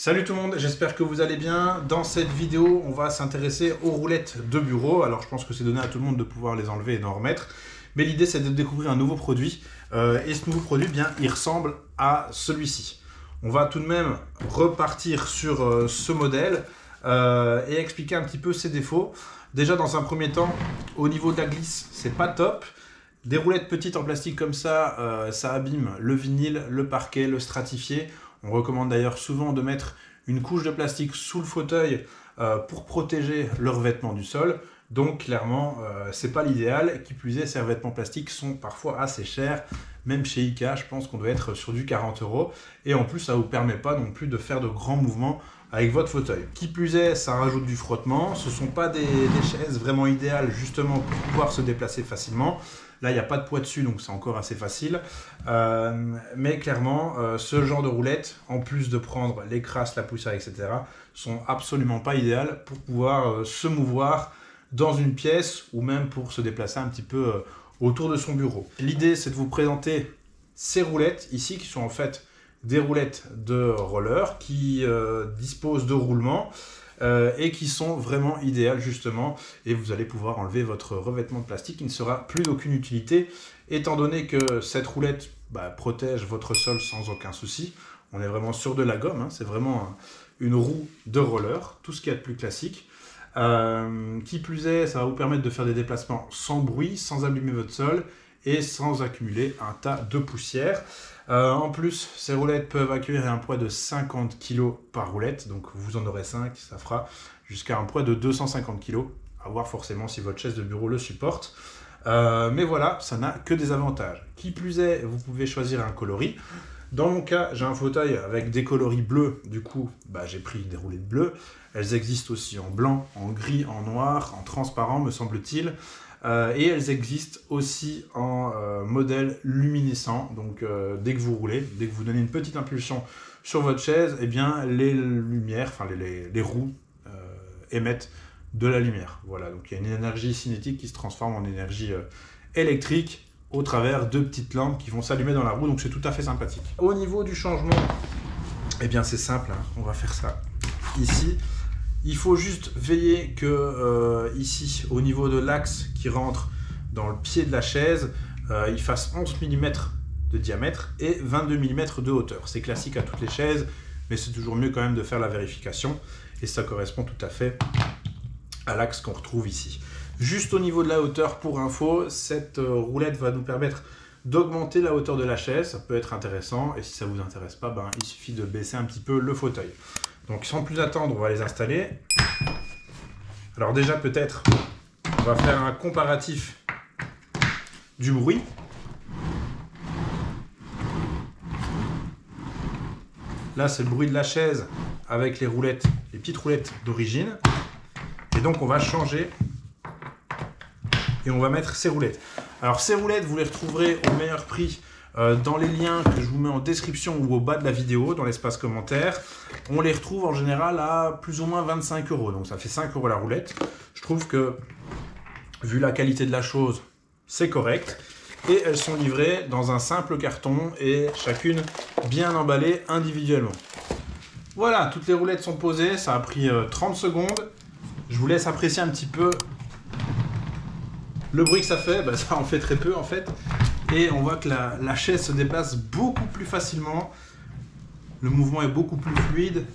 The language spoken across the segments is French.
Salut tout le monde, j'espère que vous allez bien. Dans cette vidéo, on va s'intéresser aux roulettes de bureau. Alors je pense que c'est donné à tout le monde de pouvoir les enlever et d'en remettre. Mais l'idée c'est de découvrir un nouveau produit. Et ce nouveau produit, bien, il ressemble à celui-ci. On va tout de même repartir sur ce modèle et expliquer un petit peu ses défauts. Déjà dans un premier temps, au niveau de la glisse, c'est pas top. Des roulettes petites en plastique comme ça, ça abîme le vinyle, le parquet, le stratifié. On recommande d'ailleurs souvent de mettre une couche de plastique sous le fauteuil pour protéger le revêtement du sol. Donc clairement, c'est pas l'idéal. Qui plus est, ces revêtements plastiques sont parfois assez chers. Même chez Ikea, je pense qu'on doit être sur du 40 €. Et en plus, ça ne vous permet pas non plus de faire de grands mouvements avec votre fauteuil. Qui plus est, ça rajoute du frottement. Ce ne sont pas des chaises vraiment idéales justement pour pouvoir se déplacer facilement. Là, il n'y a pas de poids dessus, donc c'est encore assez facile. Mais clairement, ce genre de roulettes, en plus de prendre les crasses, la poussière, etc., sont absolument pas idéales pour pouvoir se mouvoir dans une pièce ou même pour se déplacer un petit peu autour de son bureau. L'idée, c'est de vous présenter ces roulettes ici, qui sont en fait des roulettes de roller qui disposent de roulements et qui sont vraiment idéales justement, et vous allez pouvoir enlever votre revêtement de plastique qui ne sera plus d'aucune utilité étant donné que cette roulette protège votre sol sans aucun souci. On est vraiment sur de la gomme, hein. C'est vraiment une roue de roller, tout ce qu'il y a de plus classique. Qui plus est, ça va vous permettre de faire des déplacements sans bruit, sans abîmer votre sol et sans accumuler un tas de poussière. En plus, ces roulettes peuvent accueillir un poids de 50 kg par roulette, donc vous en aurez 5, ça fera jusqu'à un poids de 250 kg, à voir forcément si votre chaise de bureau le supporte. Mais voilà, ça n'a que des avantages. Qui plus est, vous pouvez choisir un coloris. Dans mon cas, j'ai un fauteuil avec des coloris bleus, du coup, j'ai pris des roulettes bleues. Elles existent aussi en blanc, en gris, en noir, en transparent, me semble-t-il. Et elles existent aussi en modèle luminescent. Donc, dès que vous roulez, dès que vous donnez une petite impulsion sur votre chaise, eh bien, les lumières, enfin les roues émettent de la lumière. Voilà, donc il y a une énergie cinétique qui se transforme en énergie électrique au travers de petites lampes qui vont s'allumer dans la roue, donc c'est tout à fait sympathique. Au niveau du changement, eh bien c'est simple, hein, on va faire ça ici. Il faut juste veiller que ici, au niveau de l'axe qui rentre dans le pied de la chaise, il fasse 11 mm de diamètre et 22 mm de hauteur. C'est classique à toutes les chaises, mais c'est toujours mieux quand même de faire la vérification, et ça correspond tout à fait à l'axe qu'on retrouve ici. Juste au niveau de la hauteur, pour info, cette roulette va nous permettre d'augmenter la hauteur de la chaise. Ça peut être intéressant, et si ça ne vous intéresse pas, il suffit de baisser un petit peu le fauteuil. Donc sans plus attendre, on va les installer. Alors déjà peut-être, on va faire un comparatif du bruit. Là c'est le bruit de la chaise avec les roulettes, les petites roulettes d'origine. Et donc on va changer et on va mettre ces roulettes. Alors ces roulettes, vous les retrouverez au meilleur prix dans les liens que je vous mets en description ou au bas de la vidéo, dans l'espace commentaire. On les retrouve en général à plus ou moins 25 €, donc ça fait 5 € la roulette. Je trouve que, vu la qualité de la chose, c'est correct. Et elles sont livrées dans un simple carton et chacune bien emballée individuellement. Voilà, toutes les roulettes sont posées, ça a pris 30 secondes. Je vous laisse apprécier un petit peu le bruit que ça fait. Ça en fait très peu en fait. Et on voit que la chaise se déplace beaucoup plus facilement. Le mouvement est beaucoup plus fluide.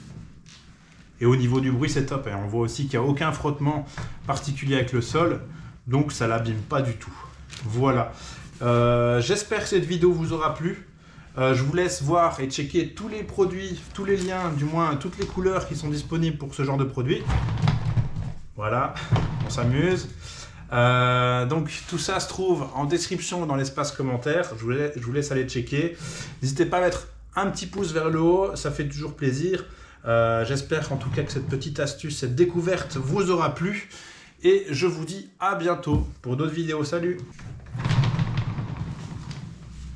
Et au niveau du bruit, c'est top. Et on voit aussi qu'il n'y a aucun frottement particulier avec le sol. Donc ça ne l'abîme pas du tout. Voilà. J'espère que cette vidéo vous aura plu. Je vous laisse voir et checker tous les produits, tous les liens, du moins toutes les couleurs qui sont disponibles pour ce genre de produit. Voilà, on s'amuse. Donc tout ça se trouve en description dans l'espace commentaire. Je vous laisse aller checker. N'hésitez pas à mettre un petit pouce vers le haut, ça fait toujours plaisir. J'espère en tout cas que cette petite astuce, cette découverte vous aura plu. Et je vous dis à bientôt pour d'autres vidéos. Salut!